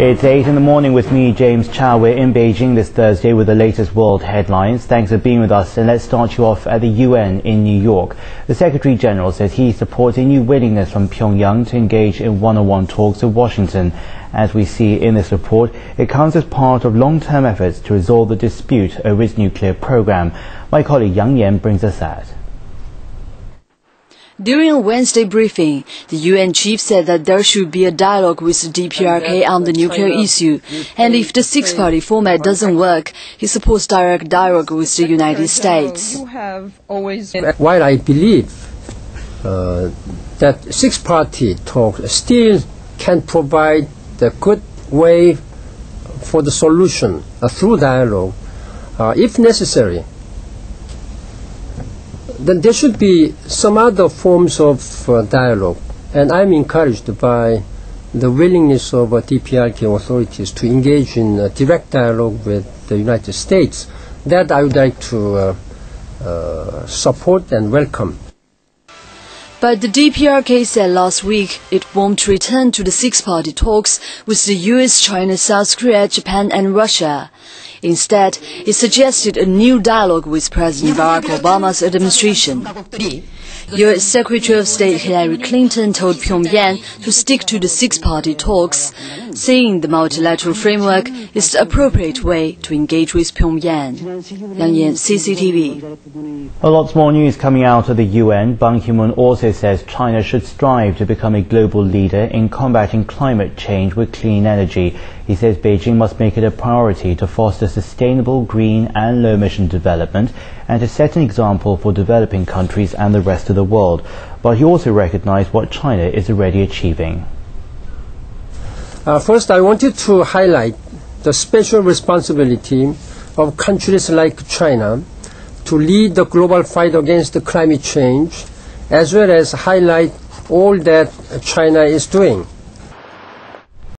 It's 8 in the morning with me, James Chow. We're in Beijing this Thursday with the latest world headlines. Thanks for being with us, and let's start you off at the UN in New York. The Secretary General says he supports a new willingness from Pyongyang to engage in one-on-one talks with Washington. As we see in this report, it comes as part of long-term efforts to resolve the dispute over its nuclear program. My colleague Yang Yan brings us that. During a Wednesday briefing, the UN chief said that there should be a dialogue with the DPRK on the nuclear issue, and if the six-party format doesn't work, he supports direct dialogue with the United States. While I believe that six-party talks still can provide the good way for the solution through dialogue, if necessary, then there should be some other forms of dialogue. And I'm encouraged by the willingness of DPRK authorities to engage in direct dialogue with the United States. That I would like to support and welcome. But the DPRK said last week it won't return to the six-party talks with the US, China, South Korea, Japan and Russia. Instead, it suggested a new dialogue with President Barack Obama's administration. U.S. Secretary of State Hillary Clinton told Pyongyang to stick to the six-party talks, saying the multilateral framework is the appropriate way to engage with Pyongyang. Yang Yan, CCTV. Lots more news coming out of the UN. Ban Ki-moon also says China should strive to become a global leader in combating climate change with clean energy. He says Beijing must make it a priority to foster sustainable, green and low-emission development and to set an example for developing countries and the rest of the world. But he also recognized what China is already achieving. First, I wanted to highlight the special responsibility of countries like China to lead the global fight against the climate change, as well as highlight all that China is doing.